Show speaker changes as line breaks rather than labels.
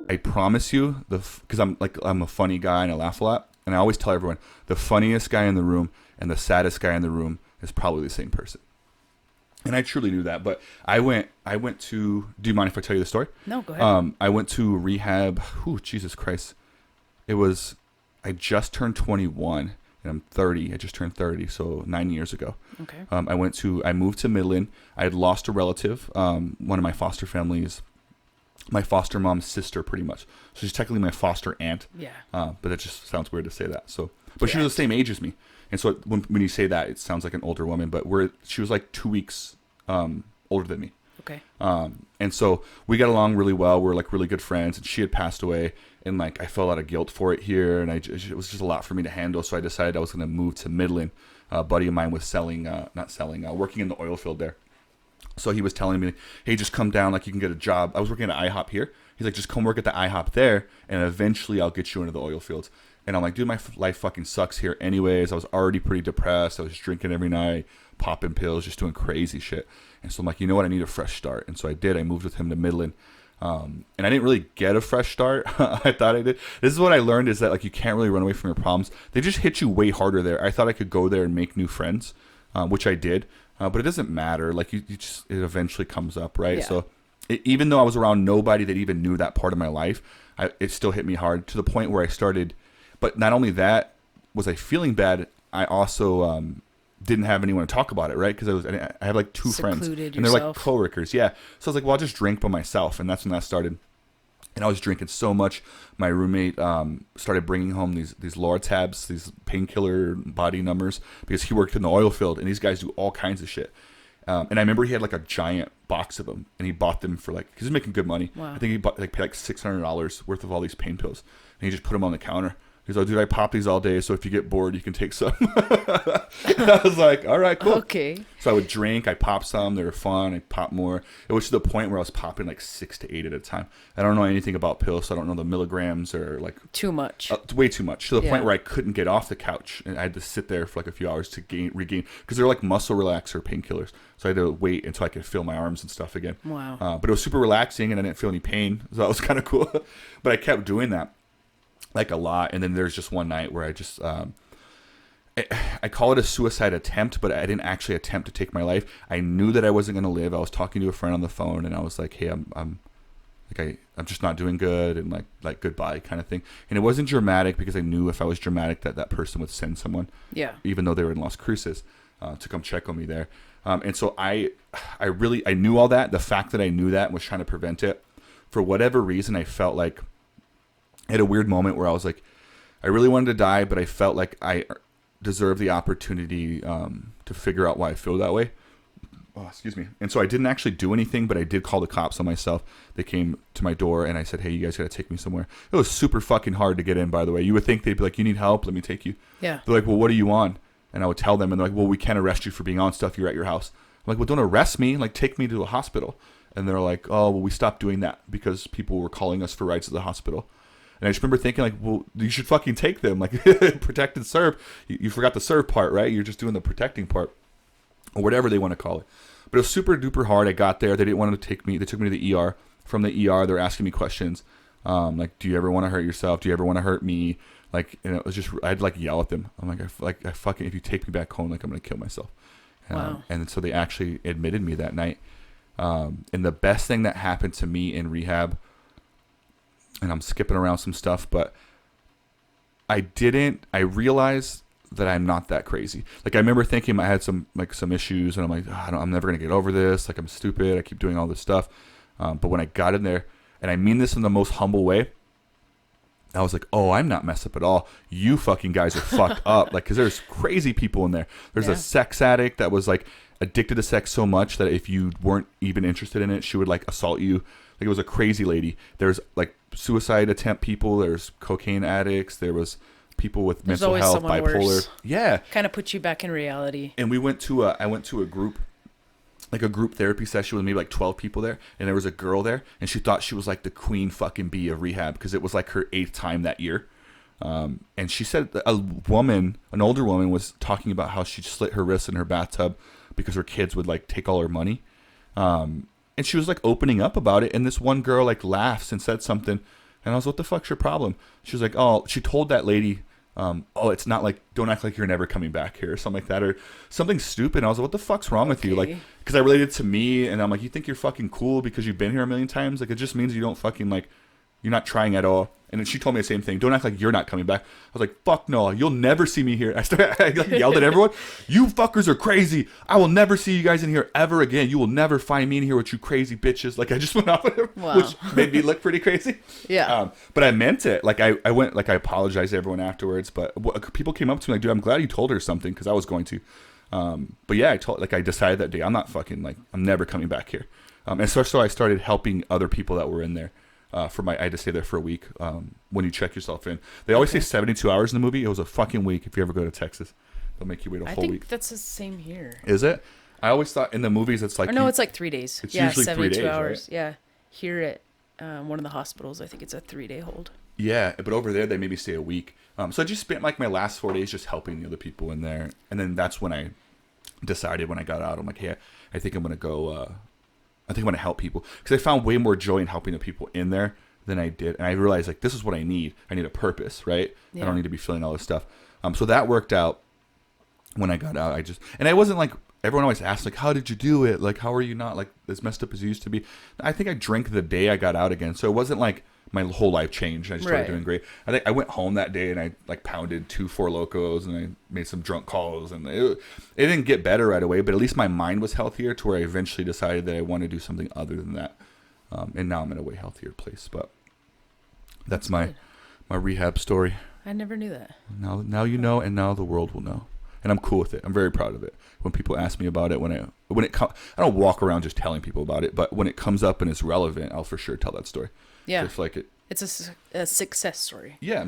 I promise you, because I'm a funny guy and I laugh a lot, and I always tell everyone the funniest guy in the room and the saddest guy in the room is probably the same person. And I truly knew that. But I went to. Do you mind if I tell you the story?
No, go ahead.
I went to rehab. Ooh, Jesus Christ! I just turned 21 and I'm 30. I just turned 30, so 9 years ago.
Okay.
I moved to Midland. I had lost a relative, one of my foster families, my foster mom's sister, pretty much. So she's technically my foster aunt.
Yeah.
But that just sounds weird to say that. So, but she was the same age as me, and so when you say that, it sounds like an older woman. But she was like 2 weeks older than me.
Okay.
And so we got along really well. We're like really good friends, and she had passed away, and like I felt a lot of guilt for it here, and it was just a lot for me to handle. So I decided I was going to move to Midland. A buddy of mine was working in the oil field there. So he was telling me, hey, just come down, like you can get a job. I was working at IHOP here. He's like, just come work at the IHOP there, and eventually I'll get you into the oil fields. And I'm like, dude, my life fucking sucks here anyways. I was already pretty depressed. I was drinking every night, popping pills, just doing crazy shit. And so I'm like, you know what? I need a fresh start. And so I did. I moved with him to Midland. And I didn't really get a fresh start. I thought I did. This is what I learned, is that like you can't really run away from your problems. They just hit you way harder there. I thought I could go there and make new friends, which I did. But it doesn't matter. Like it eventually comes up, right?
Yeah.
So even though I was around nobody that even knew that part of my life, it still hit me hard to the point where I started. But not only that was I feeling bad, I also didn't have anyone to talk about it, right? Because I have like two friends, and they're like coworkers. Yeah. So I was like, well, I'll just drink by myself, and that's when that started. And I was drinking so much. My roommate started bringing home these Lortabs, these painkiller body numbers, because he worked in the oil field, and these guys do all kinds of shit. And I remember he had like a giant box of them, and he bought them for because he's making good money.
Wow.
I think he paid like $600 worth of all these pain pills, and he just put them on the counter. He's like, dude, I pop these all day, so if you get bored, you can take some. I was like, all right, cool.
Okay.
So I would drink, I pop some, they were fun, I pop more. It was to the point where I was popping like 6 to 8 at a time. I don't know anything about pills, so I don't know the milligrams or like...
Too much.
Way too much. To the point where I couldn't get off the couch, and I had to sit there for like a few hours to regain, because they're like muscle relaxer painkillers. So I had to wait until I could feel my arms and stuff again.
Wow.
But it was super relaxing, and I didn't feel any pain, so that was kind of cool. But I kept doing that like a lot, and then there's just one night where I just I call it a suicide attempt, but I didn't actually attempt to take my life. I knew that I wasn't going to live. I was talking to a friend on the phone, and I was like, hey, I'm just not doing good, and like goodbye kind of thing. And it wasn't dramatic, because I knew if I was dramatic that person would send someone, even though they were in Las Cruces, to come check on me there. And so I knew all that. The fact that I knew that and was trying to prevent it, for whatever reason, I felt like I had a weird moment where I was like, I really wanted to die, but I felt like I deserved the opportunity to figure out why I feel that way. Oh, excuse me. And so I didn't actually do anything, but I did call the cops on myself. They came to my door, and I said, hey, you guys got to take me somewhere. It was super fucking hard to get in, by the way. You would think they'd be like, you need help? Let me take you.
Yeah.
They're like, well, what are you on? And I would tell them, and they're like, well, we can't arrest you for being on stuff. You're at your house. I'm like, well, don't arrest me. Like, take me to a hospital. And they're like, oh, well, we stopped doing that because people were calling us for rides to the hospital. And I just remember thinking, like, well, you should fucking take them. Like, protect and serve. You forgot the serve part, right? You're just doing the protecting part, or whatever they want to call it. But it was super duper hard. I got there. They didn't want to take me. They took me to the ER. From the ER, they're asking me questions. Like, do you ever want to hurt yourself? Do you ever want to hurt me? Like, and it was just, I'd like yell at them. I'm like, I fucking, if you take me back home, like, I'm going to kill myself.
Wow.
And so they actually admitted me that night. And the best thing that happened to me in rehab, and I'm skipping around some stuff, but I realized that I'm not that crazy. Like, I remember thinking I had some issues, and I'm like, I'm never going to get over this. Like, I'm stupid. I keep doing all this stuff. But when I got in there, and I mean this in the most humble way, I was like, oh, I'm not messed up at all. You fucking guys are fucked up. Like, because there's crazy people in there. There's a sex addict that was like addicted to sex so much that if you weren't even interested in it, she would like assault you. Like, it was a crazy lady. There's like suicide attempt people. There's cocaine addicts. There was people with mental health, bipolar. Worse. Yeah.
Kind of puts you back in reality.
And I went to a group, like a group therapy session with maybe like 12 people there. And there was a girl there, and she thought she was like the queen fucking bee of rehab, because it was like her 8th time that year. And she said that an older woman was talking about how she slit her wrists in her bathtub because her kids would like take all her money. And she was like opening up about it. And this one girl like laughs and said something. And I was, what the fuck's your problem? She was like, oh, she told that lady, oh, it's not like, don't act like you're never coming back here or something like that, or something stupid. And I was like, what the fuck's wrong with you? Like, because I related to me, and I'm like, you think you're fucking cool because you've been here a million times? Like, it just means you don't fucking like, you're not trying at all. And then she told me the same thing. Don't act like you're not coming back. I was like, fuck no, you'll never see me here. I like yelled at everyone. You fuckers are crazy. I will never see you guys in here ever again. You will never find me in here with you crazy bitches. Like, I just went off with her, which made me look pretty crazy.
Yeah.
But I meant it. Like, I went, like, I apologized to everyone afterwards. But people came up to me like, dude, I'm glad you told her something, because I was going to. But yeah, I decided that day, I'm not fucking, like, I'm never coming back here. And so I started helping other people that were in there. I had to stay there for a week. When you check yourself in, they always say 72 hours in the movie. It was a fucking week. If you ever go to Texas, they'll make you wait a whole week.
That's the same here.
Is it? I always thought in the movies it's like,
or no, it's like 3 days.
It's usually
72
3 days,
hours.
right?
Yeah, here at one of the hospitals, I think it's a 3-day hold.
Yeah, but over there they made me stay a week. So I just spent like my last 4 days just helping the other people in there, and then that's when I decided, when I got out, I'm like, hey, I think I'm gonna go. I think I'm gonna help people, because I found way more joy in helping the people in there than I did, and I realized, like, this is what I need. I need a purpose, right? Yeah. I don't need to be feeling all this stuff. So that worked out. When I got out, I wasn't like, everyone always asks, like, how did you do it? Like, how are you not like as messed up as you used to be? I think I drank the day I got out again, so it wasn't like my whole life changed. I just started doing great. I think I went home that day and I like pounded 2 Four Locos, and I made some drunk calls, and it didn't get better right away, but at least my mind was healthier, to where I eventually decided that I want to do something other than that. And now I'm in a way healthier place. But that's my rehab story.
I never knew that.
Now you know, and now the world will know. And I'm cool with it. I'm very proud of it. When people ask me about it, I don't walk around just telling people about it, but when it comes up and it's relevant, I'll for sure tell that story.
Yeah.
So I feel like
it's a success story.
Yeah.